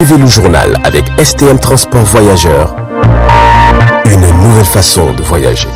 Suivez le journal avec STM Transport Voyageurs. Une nouvelle façon de voyager.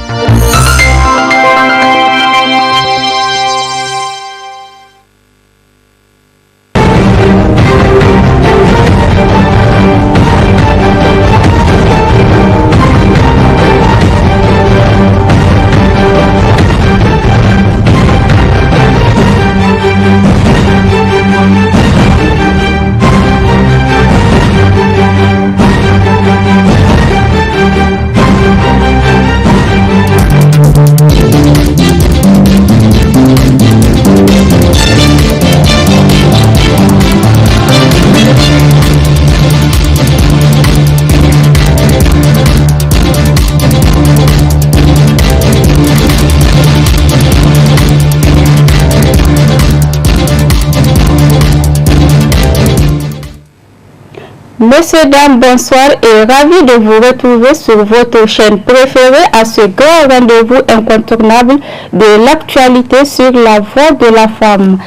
Messieurs, dames, bonsoir et ravi de vous retrouver sur votre chaîne préférée à ce grand rendez-vous incontournable de l'actualité sur la voix de la femme.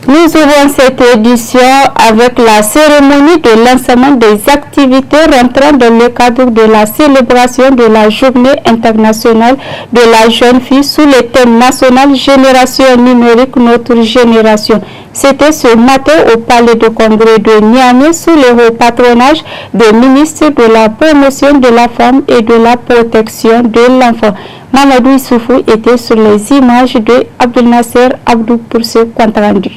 Nous ouvrons cette édition avec la cérémonie de lancement des activités rentrant dans le cadre de la célébration de la Journée internationale de la jeune fille sous le thème national Génération numérique, notre génération. C'était ce matin au Palais de Congrès de Niamey sous le haut patronage des ministres de la promotion de la femme et de la protection de l'enfant. Mamadou Issoufou était sur les images de Abdel Nasser Abdou pour ce compte rendu.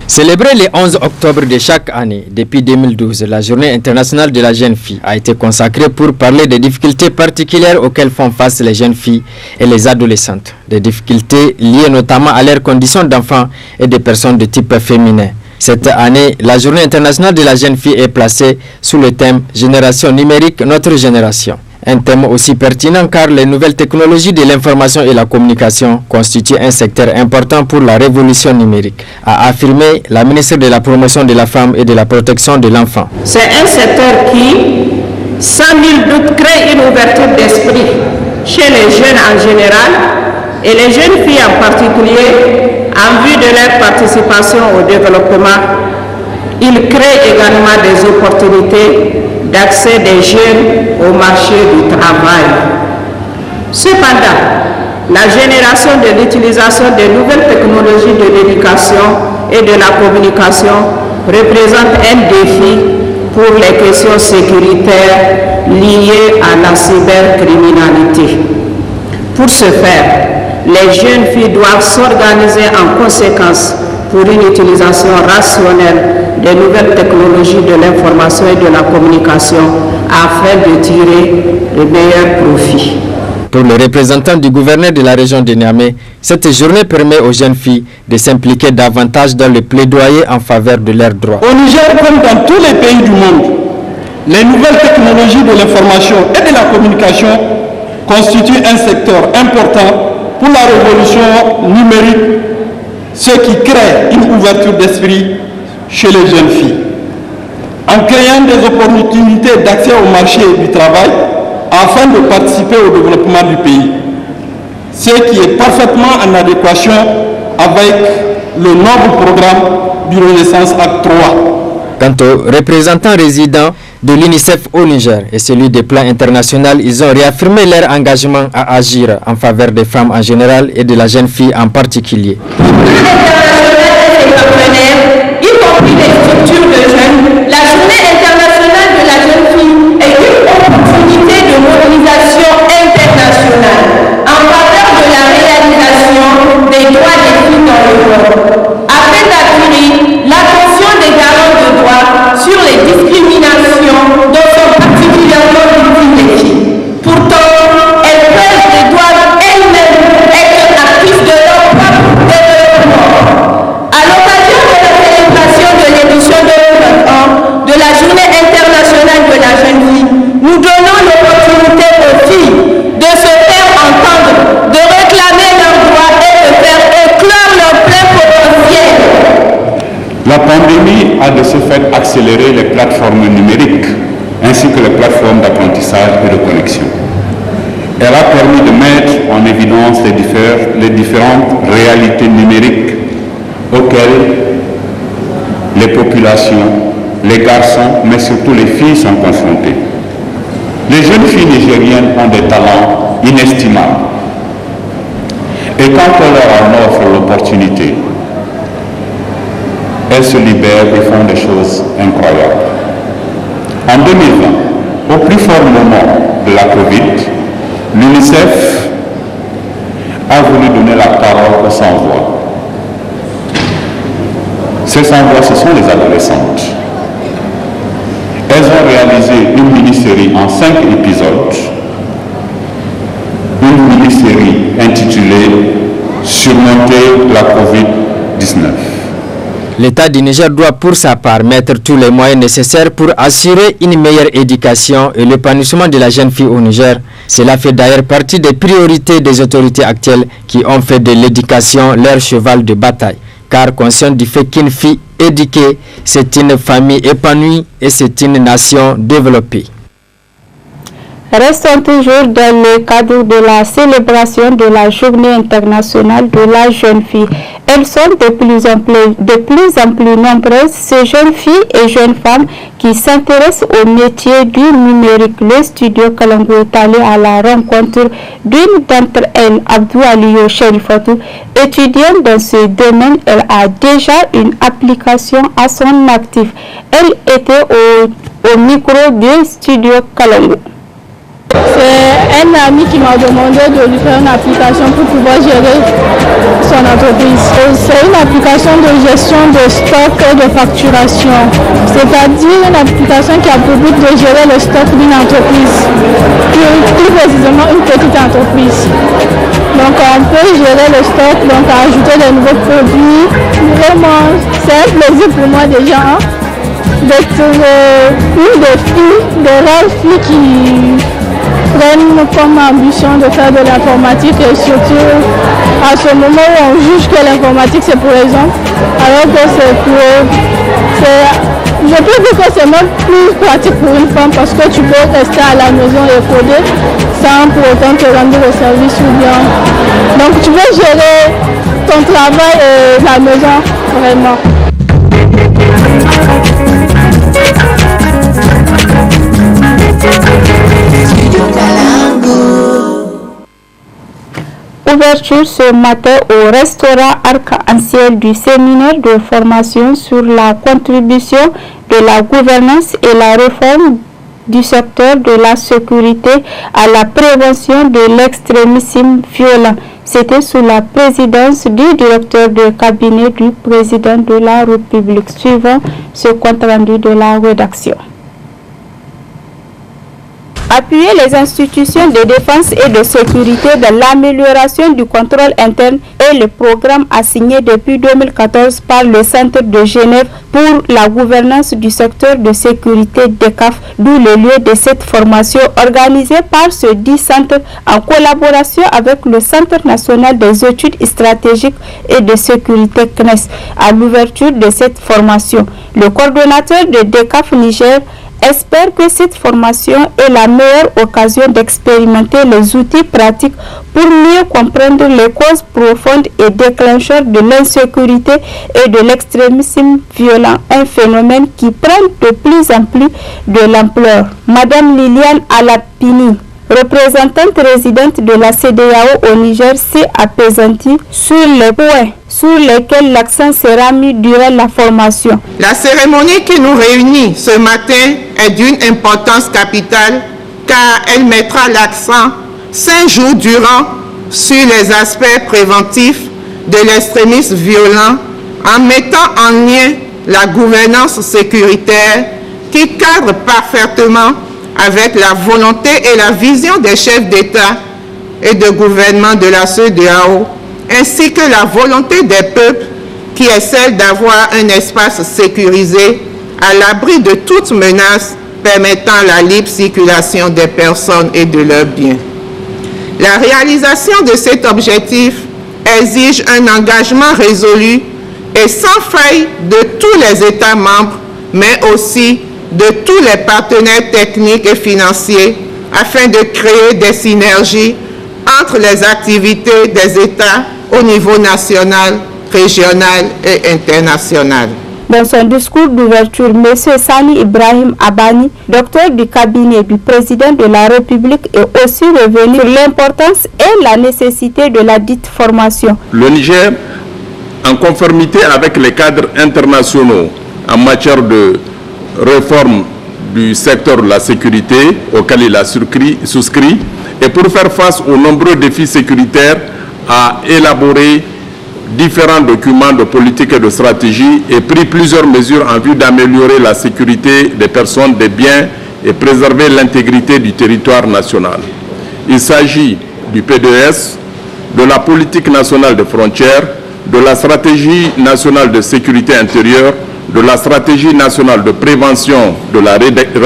Célébrée le 11 octobre de chaque année, depuis 2012, la Journée internationale de la jeune fille a été consacrée pour parler des difficultés particulières auxquelles font face les jeunes filles et les adolescentes. Des difficultés liées notamment à leurs conditions d'enfants et de personnes de type féminin. Cette année, la Journée internationale de la jeune fille est placée sous le thème « Génération numérique, notre génération ». Un thème aussi pertinent car les nouvelles technologies de l'information et la communication constituent un secteur important pour la révolution numérique, a affirmé la ministre de la Promotion de la Femme et de la Protection de l'Enfant. C'est un secteur qui, sans nul doute, crée une ouverture d'esprit chez les jeunes en général et les jeunes filles en particulier en vue de leur participation au développement. Il crée également des opportunités d'accès des jeunes au marché du travail. Cependant, la génération de l'utilisation des nouvelles technologies de l'éducation et de la communication représente un défi pour les questions sécuritaires liées à la cybercriminalité. Pour ce faire, les jeunes filles doivent s'organiser en conséquence pour une utilisation rationnelle des nouvelles technologies de l'information et de la communication afin de tirer le meilleur profit. Pour le représentant du gouverneur de la région de Niamey, cette journée permet aux jeunes filles de s'impliquer davantage dans le plaidoyer en faveur de leurs droits. Au Niger, comme dans tous les pays du monde, les nouvelles technologies de l'information et de la communication constituent un secteur important pour la révolution numérique, ce qui crée une ouverture d'esprit chez les jeunes filles. En créant des opportunités d'accès au marché du travail afin de participer au développement du pays, ce qui est parfaitement en adéquation avec le noble programme du Renaissance Acte 3. Quant aux représentants résidents de l'UNICEF au Niger et celui des plans internationaux, ils ont réaffirmé leur engagement à agir en faveur des femmes en général et de la jeune fille en particulier. Des structures de jeunes, la Journée internationale de la jeune fille est une opportunité de mobilisation internationale en faveur de la réalisation des droits des filles dans le monde, afin d'attirer l'attention des garants de droits sur les discriminations dont sont particulièrement victimes les filles. Pourtant, elles peuvent et doivent elles-mêmes être actrices de leur propre développement. À l'occasion de la célébration de l'édition 2021 de la Journée internationale de la jeune fille, nous donnons l'opportunité aux filles de se faire entendre, de réclamer leurs droits et de faire éclore leur plein potentiel. La pandémie a de ce fait accéléré les plateformes numériques ainsi que les plateformes d'apprentissage et de connexion. Elle a permis de mettre en évidence les différentes réalités numériques auxquelles les populations les garçons, mais surtout les filles sont confrontées. Les jeunes filles nigériennes ont des talents inestimables. Et quand on leur en offre l'opportunité, elles se libèrent et font des choses incroyables. En 2020, au plus fort moment de la Covid, l'UNICEF a voulu donner la parole aux sans-voix. Ces sans-voix, ce sont les adolescentes. Elles ont réalisé une mini-série en 5 épisodes, une mini-série intitulée « Surmonter la Covid-19 ». L'État du Niger doit pour sa part mettre tous les moyens nécessaires pour assurer une meilleure éducation et l'épanouissement de la jeune fille au Niger. Cela fait d'ailleurs partie des priorités des autorités actuelles qui ont fait de l'éducation leur cheval de bataille. Car conscient du fait qu'une fille éduquée, c'est une famille épanouie et c'est une nation développée. Restons toujours dans le cadre de la célébration de la Journée internationale de la jeune fille. Elles sont de plus en plus nombreuses, ces jeunes filles et jeunes femmes qui s'intéressent au métier du numérique. Le studio Kalangu est allé à la rencontre d'une d'entre elles, Abdou Aliyo Cherifotou. Étudiante dans ce domaine, elle a déjà une application à son actif. Elle était au micro du studio Kalangu. C'est un ami qui m'a demandé de lui faire une application pour pouvoir gérer son entreprise. C'est une application de gestion de stock et de facturation. C'est-à-dire une application qui a pour but de gérer le stock d'une entreprise, plus précisément une petite entreprise. Donc on peut gérer le stock, donc ajouter des nouveaux produits. Vraiment, c'est un plaisir pour moi déjà d'être une des filles, des rares filles qui prennent comme ambition de faire de l'informatique et surtout à ce moment où on juge que l'informatique c'est pour les hommes, alors que je peux dire que c'est même plus pratique pour une femme parce que tu peux rester à la maison et coder sans pour autant te rendre au service ou bien. Donc tu peux gérer ton travail et la maison vraiment. Ouverture ce matin au restaurant Arc-en-Ciel du séminaire de formation sur la contribution de la gouvernance et la réforme du secteur de la sécurité à la prévention de l'extrémisme violent. C'était sous la présidence du directeur de cabinet du président de la République. Suivant ce compte rendu de la rédaction. Appuyer les institutions de défense et de sécurité dans l'amélioration du contrôle interne est le programme assigné depuis 2014 par le Centre de Genève pour la gouvernance du secteur de sécurité DECAF, d'où le lieu de cette formation organisée par ce dit centre en collaboration avec le Centre national des études stratégiques et de sécurité CNES. À l'ouverture de cette formation, le coordonnateur de DECAF Niger espère que cette formation est la meilleure occasion d'expérimenter les outils pratiques pour mieux comprendre les causes profondes et déclencheurs de l'insécurité et de l'extrémisme violent, un phénomène qui prend de plus en plus de l'ampleur. Madame Liliane Alapini, représentante résidente de la CEDEAO au Niger, s'est apaisantie sur les points sur lesquels l'accent sera mis durant la formation. La cérémonie qui nous réunit ce matin est d'une importance capitale car elle mettra l'accent 5 jours durant sur les aspects préventifs de l'extrémisme violent en mettant en lien la gouvernance sécuritaire qui cadre parfaitement avec la volonté et la vision des chefs d'État et de gouvernement de la CEDEAO, ainsi que la volonté des peuples qui est celle d'avoir un espace sécurisé à l'abri de toute menace permettant la libre circulation des personnes et de leurs biens. La réalisation de cet objectif exige un engagement résolu et sans faille de tous les États membres, mais aussi de tous les partenaires techniques et financiers afin de créer des synergies entre les activités des États au niveau national, régional et international. Dans son discours d'ouverture, M. Sani Ibrahim Abani, docteur du cabinet du président de la République, est aussi revenu sur l'importance et la nécessité de la dite formation. Le Niger, en conformité avec les cadres internationaux en matière de réforme du secteur de la sécurité auquel il a souscrit, et pour faire face aux nombreux défis sécuritaires, a élaboré différents documents de politique et de stratégie et pris plusieurs mesures en vue d'améliorer la sécurité des personnes, des biens et préserver l'intégrité du territoire national. Il s'agit du PDS, de la politique nationale des frontières, de la stratégie nationale de sécurité intérieure, de la stratégie nationale de prévention de la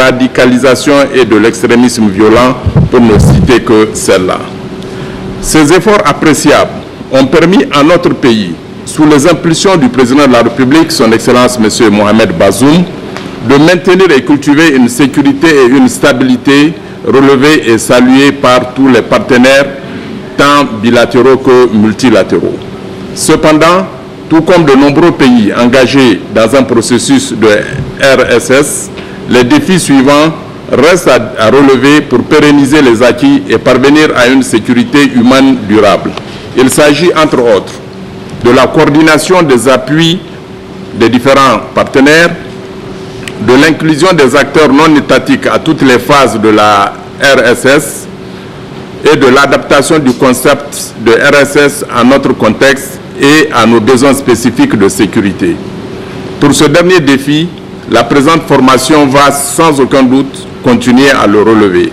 radicalisation et de l'extrémisme violent, pour ne citer que celle-là. Ces efforts appréciables ont permis à notre pays, sous les impulsions du président de la République, son Excellence M. Mohamed Bazoum, de maintenir et cultiver une sécurité et une stabilité relevées et saluées par tous les partenaires, tant bilatéraux que multilatéraux. Cependant, tout comme de nombreux pays engagés dans un processus de RSS, les défis suivants restent à relever pour pérenniser les acquis et parvenir à une sécurité humaine durable. Il s'agit, entre autres, de la coordination des appuis des différents partenaires, de l'inclusion des acteurs non étatiques à toutes les phases de la RSS et de l'adaptation du concept de RSS à notre contexte et à nos besoins spécifiques de sécurité. Pour ce dernier défi, la présente formation va sans aucun doute continuer à le relever.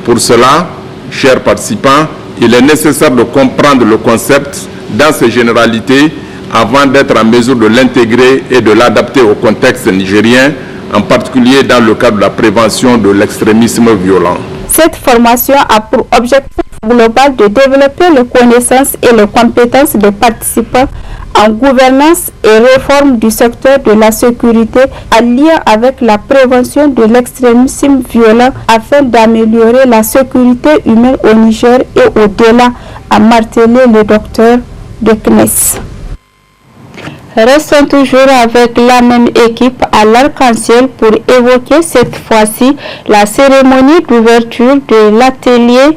Pour cela, chers participants, il est nécessaire de comprendre le concept dans ses généralités avant d'être en mesure de l'intégrer et de l'adapter au contexte nigérien, en particulier dans le cadre de la prévention de l'extrémisme violent. Cette formation a pour objectif global de développer les connaissances et les compétences des participants en gouvernance et réforme du secteur de la sécurité en lien avec la prévention de l'extrémisme violent afin d'améliorer la sécurité humaine au Niger et au-delà, a martelé le docteur de CNES. Restons toujours avec la même équipe à l'Arc-en-Ciel pour évoquer cette fois-ci la cérémonie d'ouverture de l'atelier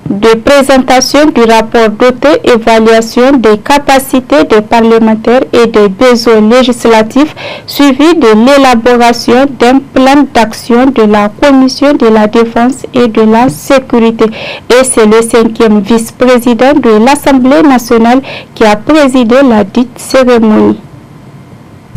de présentation du rapport d'auto-évaluation des capacités des parlementaires et des besoins législatifs, suivi de l'élaboration d'un plan d'action de la Commission de la Défense et de la Sécurité. Et c'est le 5e vice-président de l'Assemblée nationale qui a présidé la dite cérémonie.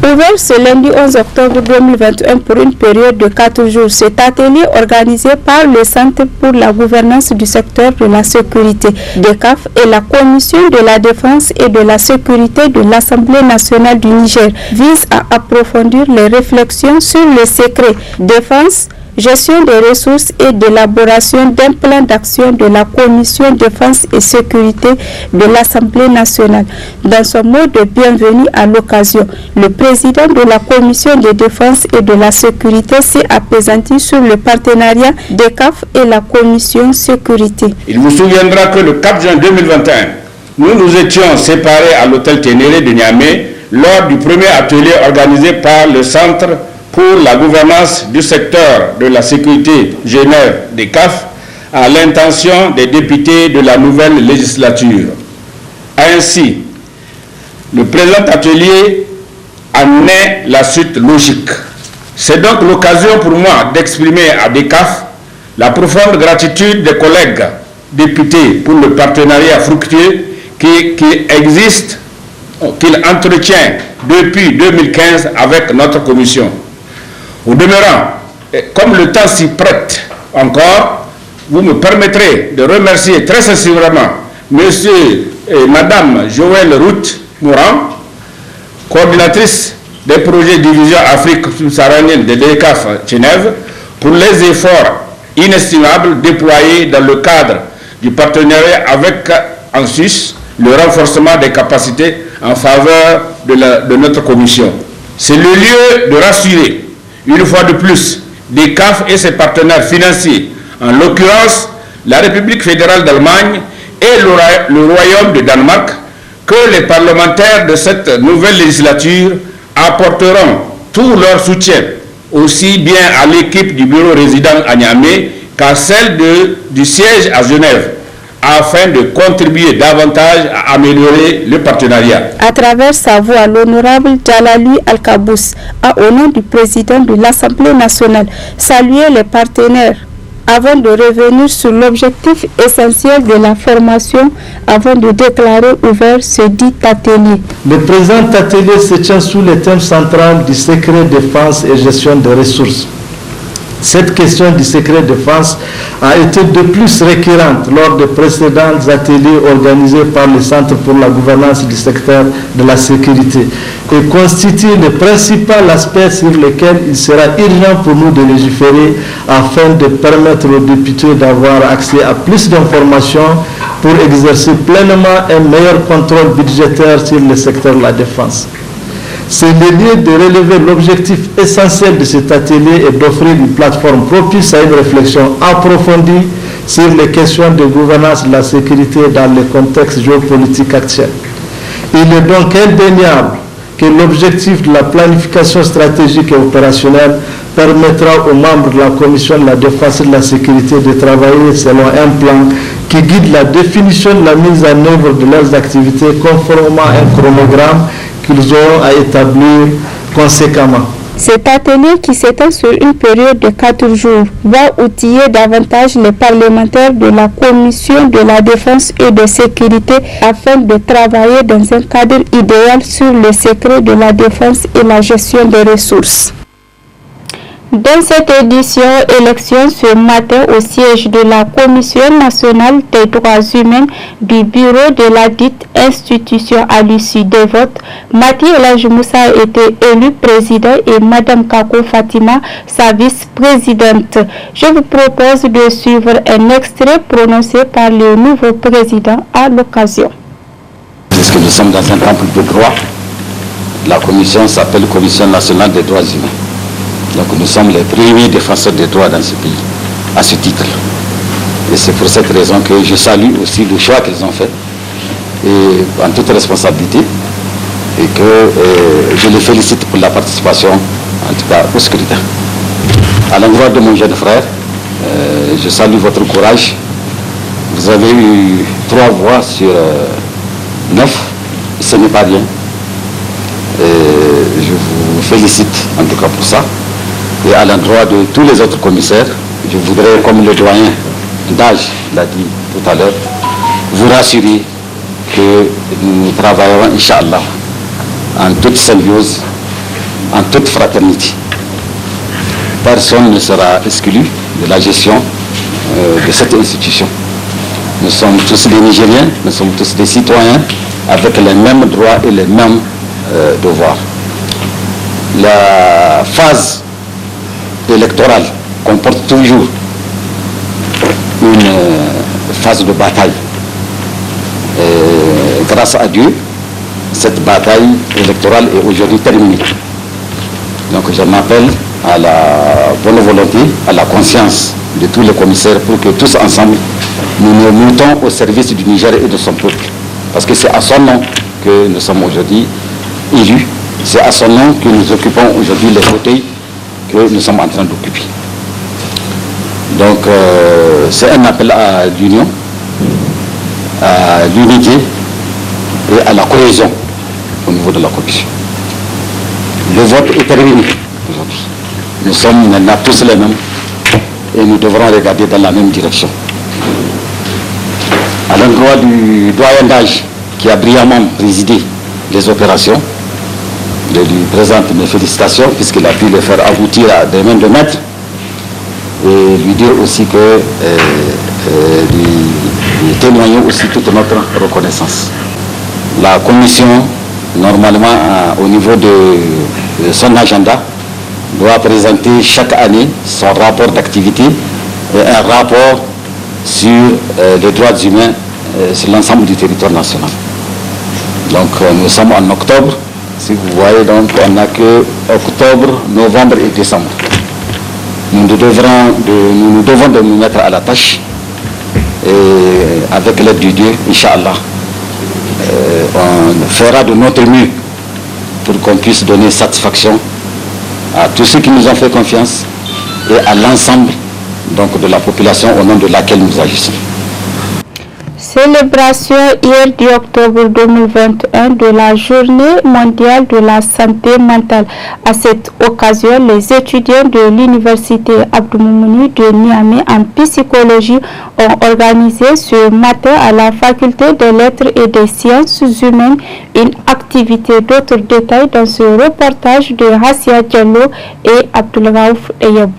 Ouvert ce lundi 11 octobre 2021 pour une période de 4 jours, cet atelier organisé par le Centre pour la gouvernance du secteur de la sécurité, DECAF, et la Commission de la défense et de la sécurité de l'Assemblée nationale du Niger vise à approfondir les réflexions sur le secret défense, gestion des ressources et d'élaboration d'un plan d'action de la Commission défense et sécurité de l'Assemblée nationale. Dans son mot de bienvenue à l'occasion, le président de la Commission de défense et de la sécurité s'est appesanti sur le partenariat des CAF et la Commission sécurité. Il vous souviendra que le 4 juin 2021, nous étions séparés à l'hôtel Ténéré de Niamey lors du premier atelier organisé par le Centre pour la gouvernance du secteur de la sécurité générale des CAF à l'intention des députés de la nouvelle législature. Ainsi, le présent atelier en est la suite logique. C'est donc l'occasion pour moi d'exprimer à DECAF la profonde gratitude des collègues députés pour le partenariat fructueux qui existe, qu'il entretient depuis 2015 avec notre commission. Au demeurant, comme le temps s'y prête encore, vous me permettrez de remercier très sincèrement Monsieur et Madame Joël Ruth Mourant, coordinatrice des projets Division Afrique subsaharienne de DECAF Genève, pour les efforts inestimables déployés dans le cadre du partenariat avec en Suisse le renforcement des capacités en faveur de notre commission. C'est le lieu de rassurer une fois de plus DECAF et ses partenaires financiers, en l'occurrence la République fédérale d'Allemagne et le Royaume de Danemark, que les parlementaires de cette nouvelle législature apporteront tout leur soutien, aussi bien à l'équipe du bureau résident à Niamey qu'à celle du siège à Genève, afin de contribuer davantage à améliorer le partenariat. À travers sa voix, l'honorable Djalali Al-Kabous a, au nom du président de l'Assemblée nationale, salué les partenaires avant de revenir sur l'objectif essentiel de la formation avant de déclarer ouvert ce dit atelier. Le présent atelier se tient sous le thème central du secret défense et gestion des ressources. Cette question du secret défense a été de plus récurrente lors des précédents ateliers organisés par le Centre pour la gouvernance du secteur de la sécurité et constitue le principal aspect sur lequel il sera urgent pour nous de légiférer afin de permettre aux députés d'avoir accès à plus d'informations pour exercer pleinement un meilleur contrôle budgétaire sur le secteur de la défense. C'est le lieu de relever l'objectif essentiel de cet atelier et d'offrir une plateforme propice à une réflexion approfondie sur les questions de gouvernance de la sécurité dans le contexte géopolitique actuel. Il est donc indéniable que l'objectif de la planification stratégique et opérationnelle permettra aux membres de la Commission de la défense et de la sécurité de travailler selon un plan qui guide la définition de la mise en œuvre de leurs activités conformément à un chronogramme qu'ils auront à établir conséquemment. Cet atelier qui s'étend sur une période de 4 jours va outiller davantage les parlementaires de la Commission de la défense et de sécurité afin de travailler dans un cadre idéal sur le secret de la défense et la gestion des ressources. Dans cette édition, élection ce matin au siège de la Commission nationale des droits humains du bureau de la dite institution à l'issue des votes, Mati El Moussa a été élu président et Madame Kako Fatima sa vice-présidente. Je vous propose de suivre un extrait prononcé par le nouveau président à l'occasion. Puisque nous sommes dans un temple de droit, la commission s'appelle Commission nationale des droits humains. Donc nous sommes les premiers défenseurs des droits dans ce pays, à ce titre. Et c'est pour cette raison que je salue aussi le choix qu'ils ont fait, et en toute responsabilité, et que je les félicite pour la participation, en tout cas au scrutin. À l'endroit de mon jeune frère, je salue votre courage. Vous avez eu 3 voix sur 9, ce n'est pas rien. Je vous félicite en tout cas pour ça. Et à l'endroit de tous les autres commissaires, je voudrais, comme le doyen d'âge l'a dit tout à l'heure, vous rassurer que nous travaillerons, Inch'Allah, en toute symbiose, en toute fraternité. Personne ne sera exclu de la gestion de cette institution. Nous sommes tous des Nigériens, nous sommes tous des citoyens avec les mêmes droits et les mêmes devoirs. La phase électorale comporte toujours une phase de bataille. Et grâce à Dieu, cette bataille électorale est aujourd'hui terminée. Donc je m'appelle à la bonne volonté, à la conscience de tous les commissaires pour que tous ensemble, nous nous mettons au service du Niger et de son peuple. Parce que c'est à son nom que nous sommes aujourd'hui élus. C'est à son nom que nous occupons aujourd'hui les fauteuils que nous sommes en train d'occuper. Donc c'est un appel à l'union, à l'unité et à la cohésion au niveau de la commission. Le vote est terminé aujourd'hui. Nous sommes maintenant tous les mêmes et nous devrons regarder dans la même direction. À l'endroit du doyen d'âge qui a brillamment présidé les opérations, je lui présente mes félicitations puisqu'il a pu les faire aboutir à des mains de maître et lui dire aussi que lui témoignons aussi toute notre reconnaissance. La commission, normalement au niveau de son agenda, doit présenter chaque année son rapport d'activité et un rapport sur les droits humains sur l'ensemble du territoire national. Donc nous sommes en octobre. Si vous voyez, donc, on n'a que octobre, novembre et décembre. Nous devons de nous mettre à la tâche et avec l'aide de Dieu, Inch'Allah, on fera de notre mieux pour qu'on puisse donner satisfaction à tous ceux qui nous ont fait confiance et à l'ensemble donc, de la population au nom de laquelle nous agissons. Célébration hier 10 octobre 2021 de la Journée mondiale de la santé mentale. À cette occasion, les étudiants de l'Université Abdou Moumouni de Niamey en psychologie ont organisé ce matin à la Faculté des Lettres et des Sciences humaines une activité. D'autres détails dans ce reportage de Hassia Diallo et Abdul Raouf Eyabou.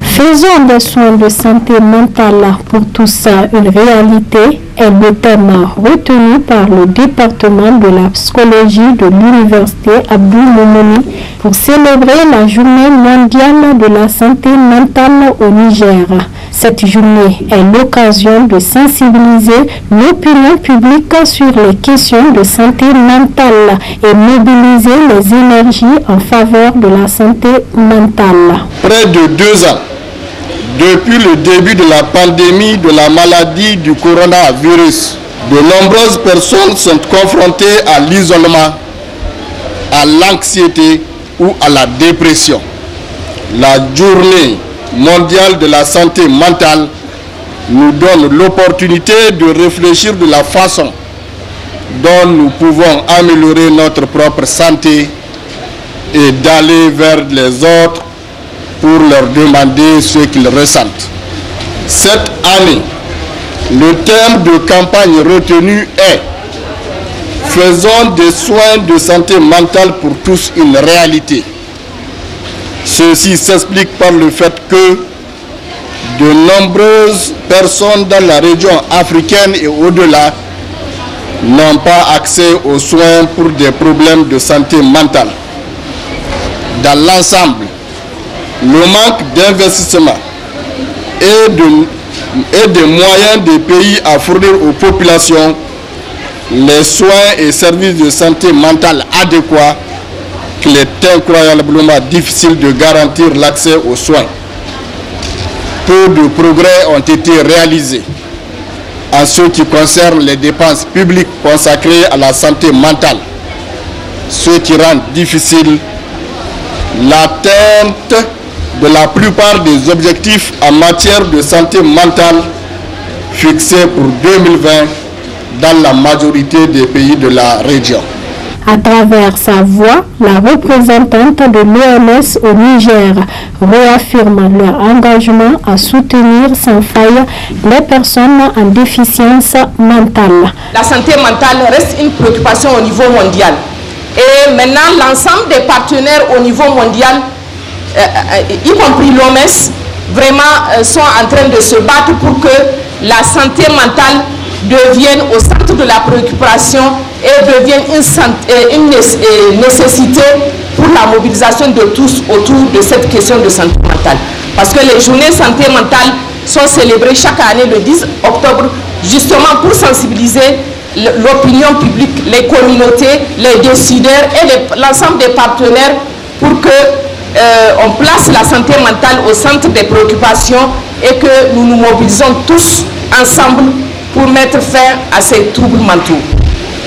Faisons des soins de santé mentale pour tous une réalité est le thème retenu par le département de la psychologie de l'Université Abdou Moumouni pour célébrer la journée mondiale de la santé mentale au Niger. Cette journée est l'occasion de sensibiliser l'opinion publique sur les questions de santé mentale et mobiliser les énergies en faveur de la santé mentale. Près de 2 ans, depuis le début de la pandémie de la maladie du coronavirus, de nombreuses personnes sont confrontées à l'isolement, à l'anxiété ou à la dépression. La journée mondiale de la santé mentale nous donne l'opportunité de réfléchir de la façon dont nous pouvons améliorer notre propre santé et d'aller vers les autres pour leur demander ce qu'ils ressentent. Cette année, le thème de campagne retenu est « Faisons des soins de santé mentale pour tous une réalité ». Ceci s'explique par le fait que de nombreuses personnes dans la région africaine et au-delà n'ont pas accès aux soins pour des problèmes de santé mentale. Dans l'ensemble, le manque d'investissement et des moyens des pays à fournir aux populations les soins et services de santé mentale adéquats qu'il est incroyablement difficile de garantir l'accès aux soins. Peu de progrès ont été réalisés en ce qui concerne les dépenses publiques consacrées à la santé mentale, ce qui rend difficile l'atteinte de la plupart des objectifs en matière de santé mentale fixés pour 2020 dans la majorité des pays de la région. À travers sa voix, la représentante de l'OMS au Niger réaffirme leur engagement à soutenir sans faille les personnes en déficience mentale. La santé mentale reste une préoccupation au niveau mondial. Et maintenant, l'ensemble des partenaires au niveau mondial, y compris l'OMS, vraiment sont en train de se battre pour que la santé mentale devienne au centre de la préoccupation et devienne une nécessité pour la mobilisation de tous autour de cette question de santé mentale. Parce que les journées santé mentale sont célébrées chaque année le 10 octobre, justement pour sensibiliser l'opinion publique, les communautés, les décideurs et l'ensemble des partenaires pour que on place la santé mentale au centre des préoccupations et que nous nous mobilisons tous ensemble pour mettre fin à ces troubles mentaux.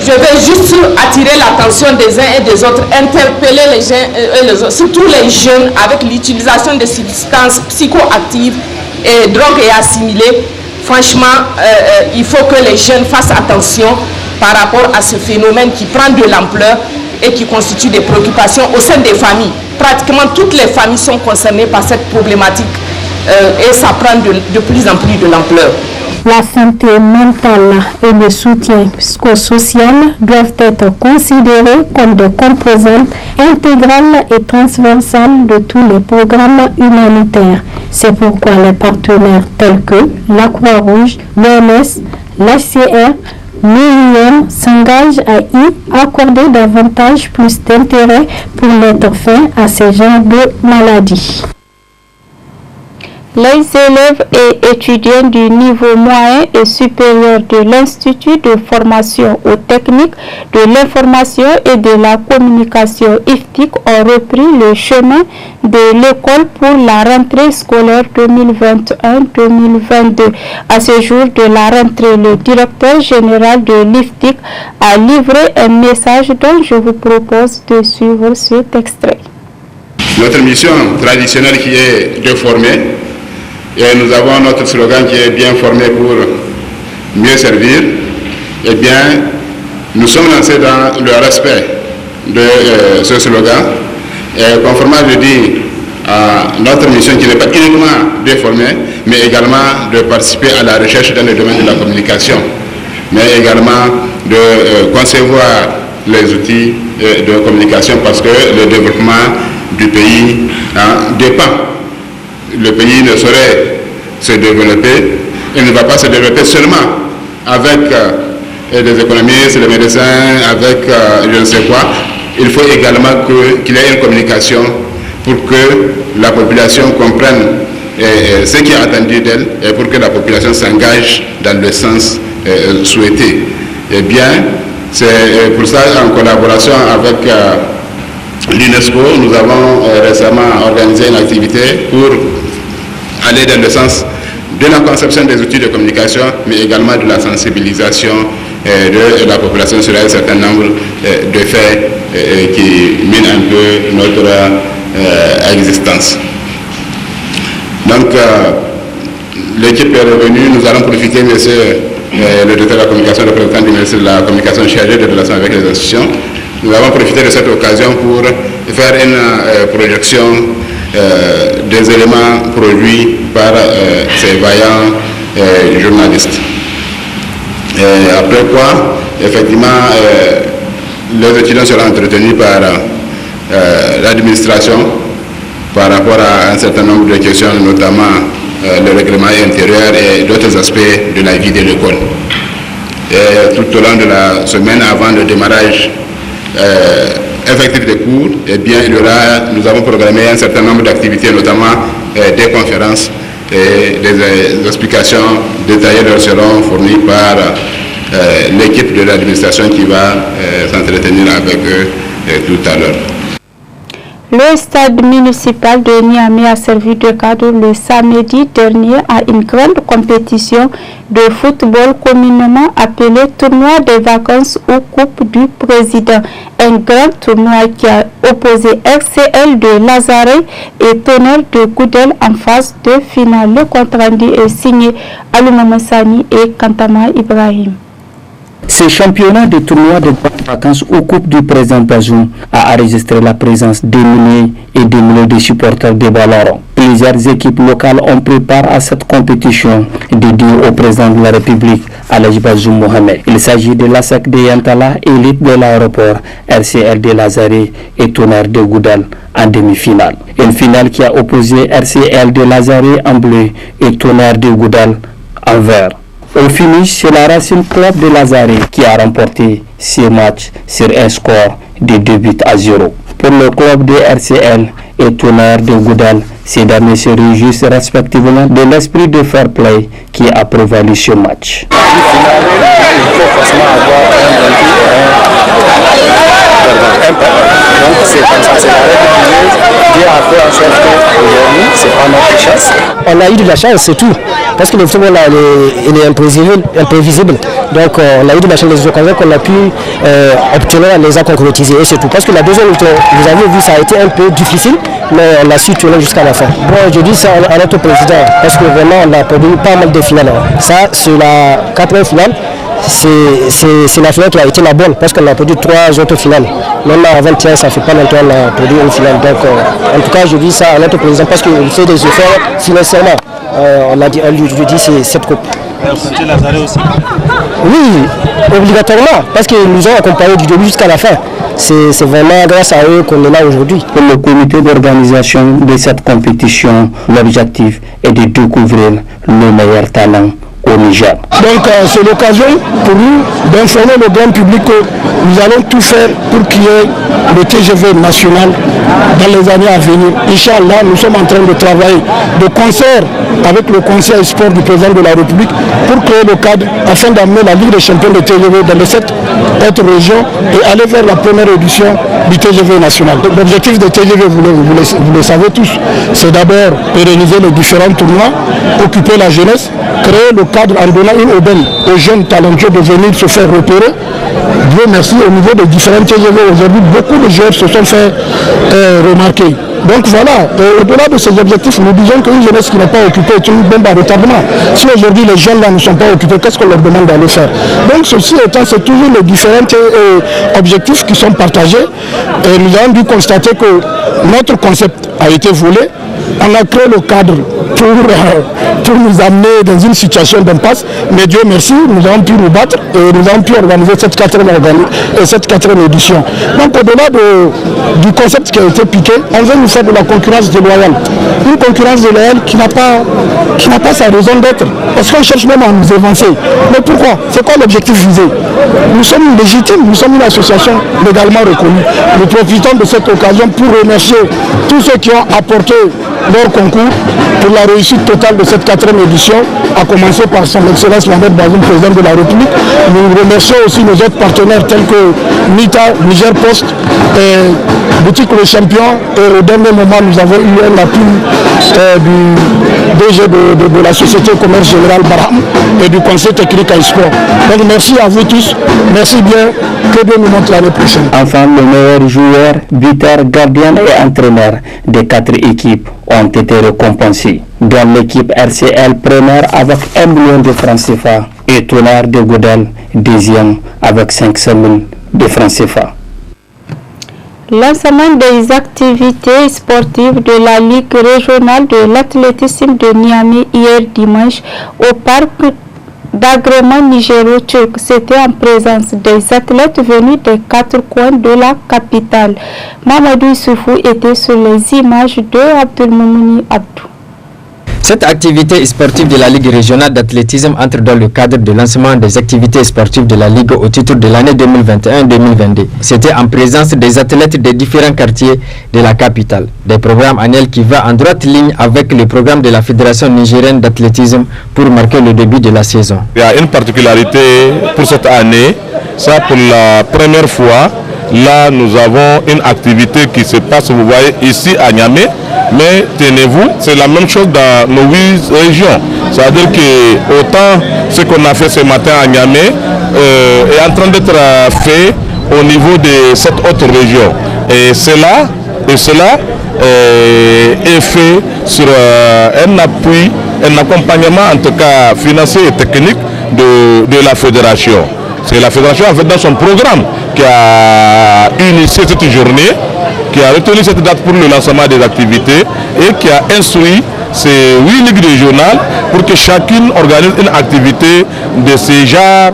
Je vais juste attirer l'attention des uns et des autres, interpeller les uns, surtout les jeunes, avec l'utilisation de substances psychoactives et drogues et assimilées. Franchement, il faut que les jeunes fassent attention par rapport à ce phénomène qui prend de l'ampleur et qui constitue des préoccupations au sein des familles. Pratiquement toutes les familles sont concernées par cette problématique et ça prend de plus en plus de l'ampleur. La santé mentale et le soutien psychosocial doivent être considérés comme des composantes intégrales et transversales de tous les programmes humanitaires. C'est pourquoi les partenaires tels que la Croix-Rouge, l'OMS, l'HCR, l'UIM s'engagent à y accorder davantage plus d'intérêt pour mettre fin à ces genres de maladies. Les élèves et étudiants du niveau moyen et supérieur de l'Institut de formation aux techniques de l'information et de la communication IFTIC ont repris le chemin de l'école pour la rentrée scolaire 2021-2022. À ce jour de la rentrée, le directeur général de l'IFTIC a livré un message dont je vous propose de suivre cet extrait. Notre mission traditionnelle qui est de former, et nous avons notre slogan qui est bien formé pour mieux servir. Eh bien, nous sommes lancés dans le respect de ce slogan. Et conformément, je dis à notre mission qui n'est pas uniquement de former, mais également de participer à la recherche dans le domaine de la communication, mais également de concevoir les outils de communication parce que le développement du pays dépend. Le pays ne saurait se développer, il ne va pas se développer seulement avec des économistes, des médecins, avec je ne sais quoi. Il faut également qu'il y ait une communication pour que la population comprenne ce qui est attendu d'elle et pour que la population s'engage dans le sens souhaité. Eh bien, c'est pour ça, en collaboration avec l'UNESCO, nous avons récemment organisé une activité pour aller dans le sens de la conception des outils de communication, mais également de la sensibilisation de la population sur un certain nombre de faits qui minent un peu notre existence. Donc, l'équipe est revenue, nous allons profiter, monsieur le directeur de la communication, le représentant du ministère de la communication chargé des relations avec les institutions. Nous avons profité de cette occasion pour faire une projection des éléments produits par ces vaillants journalistes. Après quoi, effectivement, les étudiants seront entretenus par l'administration par rapport à un certain nombre de questions, notamment le règlement intérieur et d'autres aspects de la vie de l'école. Tout au long de la semaine, avant le démarrage effectif des cours, eh bien, nous avons programmé un certain nombre d'activités, notamment des conférences et des explications détaillées leur seront fournies par l'équipe de l'administration qui va s'entretenir avec eux tout à l'heure. Le stade municipal de Niamey a servi de cadre le samedi dernier à une grande compétition de football communément appelée Tournoi des vacances ou Coupe du Président. Un grand tournoi qui a opposé RCL de Lazare et Tonnerre de Goudel en phase de finale. Le compte rendu est signé Alouma Massani et Kantama Ibrahim. Ce championnat de tournoi de vacances au Coupe du Président Bazoum a enregistré la présence des milliers et des milliers de supporters de Ballon. Plusieurs équipes locales ont pris part à cette compétition dédiée au président de la République, Alhaji Bazoum Mohamed. Il s'agit de l'ASEC de Yantala, élite de l'aéroport, RCL de Lazare et Tonnerre de Goudal en demi-finale. Une finale qui a opposé RCL de Lazare en bleu et Tonnerre de Goudal en vert. Au finish, c'est la Racing Club de Lazare qui a remporté ces matchs sur un score de 2-0. Pour le club de RCL et Tonnerre de Goudal, ces derniers se réjouissent respectivement de l'esprit de fair play qui a prévalu ce match. Il faut forcément avoir donc c'est comme ça, c'est la règle du jeu. Dieu a fait en sorte qu'aujourd'hui, c'est pas notre chance. On a eu de la chance, c'est tout. Parce que le football là, il est imprévisible. Donc on a eu de la chance, les occasions qu'on a pu obtenir, on les a concrétisées et c'est tout. Parce que la deuxième victoire, vous avez vu, ça a été un peu difficile, mais on a su tourner jusqu'à la fin. Bon, je dis ça à notre président, parce que vraiment on a produit pas mal de finales. Ça, c'est la 4e finale. C'est la finale qui a été la bonne parce qu'on a produit 3 autres finales. Maintenant, avant-hier, ça fait pas longtemps qu'on a produit une finale. Donc, en tout cas, je dis ça à notre président parce qu'il fait des efforts financièrement. On lui dit c'est cette coupe. C'était Lazare aussi. Oui, obligatoirement, parce qu'ils nous ont accompagnés du début jusqu'à la fin. C'est vraiment grâce à eux qu'on est là aujourd'hui. Pour le comité d'organisation de cette compétition, l'objectif est de découvrir le meilleur talent au Niger. Donc c'est l'occasion pour nous d'informer le grand public que nous allons tout faire pour qu'il y ait le TGV national dans les années à venir. Inch'Allah, nous sommes en train de travailler de concert avec le Conseil sport du président de la République pour créer le cadre afin d'amener la Ligue des champions de TGV dans les 7 autres régions et aller vers la première édition du TGV national. L'objectif des TGV, vous le savez tous, c'est d'abord pérenniser les différents tournois, occuper la jeunesse, créer le cadre en donnant une aubaine aux jeunes talentueux de venir se faire repérer. Dieu merci, au niveau des différents TGV aujourd'hui, beaucoup de joueurs se sont fait remarquer. Donc voilà, au-delà de ces objectifs, nous disons qu'une jeunesse qui n'est pas occupée est une bombe à retardement. Si aujourd'hui les jeunes là ne sont pas occupés, qu'est-ce qu'on leur demande d'aller faire? Donc ceci étant, c'est toujours les différents objectifs qui sont partagés. Et nous avons dû constater que notre concept a été volé. On a créé le cadre pour nous amener dans une situation d'impasse, mais Dieu merci, nous avons pu nous battre et nous avons pu organiser cette quatrième édition. Donc au-delà du concept qui a été piqué, on veut nous faire de la concurrence déloyale. Une concurrence déloyale qui n'a pas sa raison d'être, parce qu'on cherche même à nous évincer. Mais pourquoi? C'est quoi l'objectif visé? Nous sommes légitimes, nous sommes une association légalement reconnue. Nous profitons de cette occasion pour remercier tous ceux qui ont apporté leur concours pour la réussite totale de cette 4e édition, à commencer par son Excellence Mohamed Bazoum, président de la République. Nous remercions aussi nos autres partenaires tels que NITA, Niger Post, et Boutique Le Champion. Et au dernier moment, nous avons eu un appui du DG de la Société Commerce Générale Barham et du Conseil technique à sport. Donc merci à vous tous, merci bien, que Dieu nous montre l'année prochaine. Enfin, le meilleur joueur, buteur, gardien et entraîneur des 4 équipes ont été récompensés, dont l'équipe RCL première avec 1 million de francs CFA et Tonnerre de Godel deuxième avec 500 000 de francs CFA. Lancement des activités sportives de la Ligue régionale de l'athlétisme de Niamey hier dimanche au parc d'agrément nigéro-turc. C'était en présence des athlètes venus des 4 coins de la capitale. Mamadou Issoufou était sur les images de Abdelmoumouni Abdou. Cette activité sportive de la Ligue régionale d'athlétisme entre dans le cadre de lancement des activités sportives de la Ligue au titre de l'année 2021-2022. C'était en présence des athlètes des différents quartiers de la capitale. Des programmes annuels qui vont en droite ligne avec le programme de la Fédération nigérienne d'athlétisme pour marquer le début de la saison. Il y a une particularité pour cette année, ça pour la première fois, là nous avons une activité qui se passe, vous voyez ici à Niamey. Mais tenez-vous, c'est la même chose dans nos 8 régions. C'est-à-dire que autant ce qu'on a fait ce matin à Niamey est en train d'être fait au niveau de cette autre région. Et cela est fait sur un appui, un accompagnement en tout cas financier et technique de la fédération. C'est la fédération en fait dans son programme qui a initié cette journée, qui a retenu cette date pour le lancement des activités et qui a instruit ces 8 ligues régionales pour que chacune organise une activité de ce genre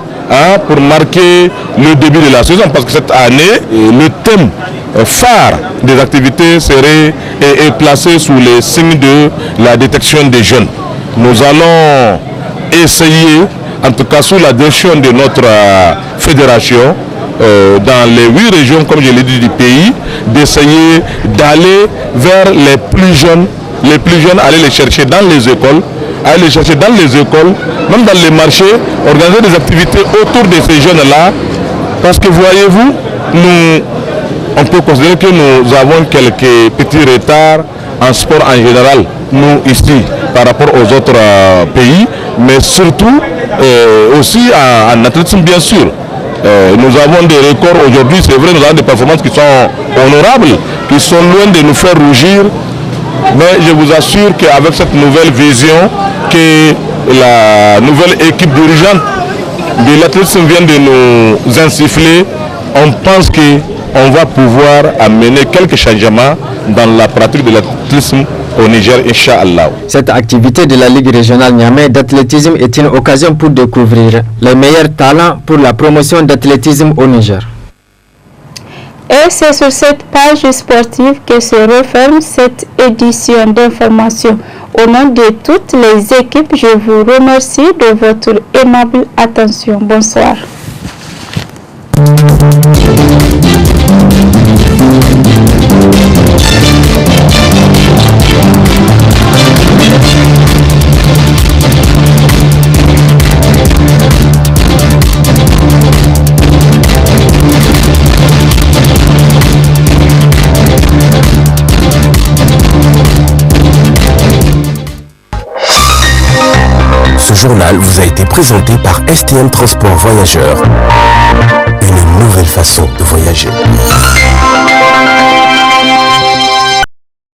pour marquer le début de la saison. Parce que cette année, le thème phare des activités serait est placé sous les signes de la détection des jeunes. Nous allons essayer, en tout cas sous la direction de notre fédération, dans les 8 régions, comme je l'ai dit, du pays, d'essayer d'aller vers les plus jeunes, aller les chercher dans les écoles, même dans les marchés, organiser des activités autour de ces jeunes-là, parce que voyez-vous, on peut considérer que nous avons quelques petits retards en sport en général, nous ici, par rapport aux autres pays, mais surtout aussi en athlétisme bien sûr. Nous avons des records aujourd'hui, c'est vrai, nous avons des performances qui sont honorables, qui sont loin de nous faire rougir, mais je vous assure qu'avec cette nouvelle vision que la nouvelle équipe dirigeante de l'athlétisme vient de nous insuffler, on pense qu'on va pouvoir amener quelques changements dans la pratique de l'athlétisme au Niger, Inch'Allah. Cette activité de la Ligue régionale Niamey d'athlétisme est une occasion pour découvrir les meilleurs talents pour la promotion d'athlétisme au Niger. Et c'est sur cette page sportive que se referme cette édition d'information. Au nom de toutes les équipes, je vous remercie de votre aimable attention. Bonsoir. Ce journal vous a été présenté par STM Transport Voyageurs. Une nouvelle façon de voyager.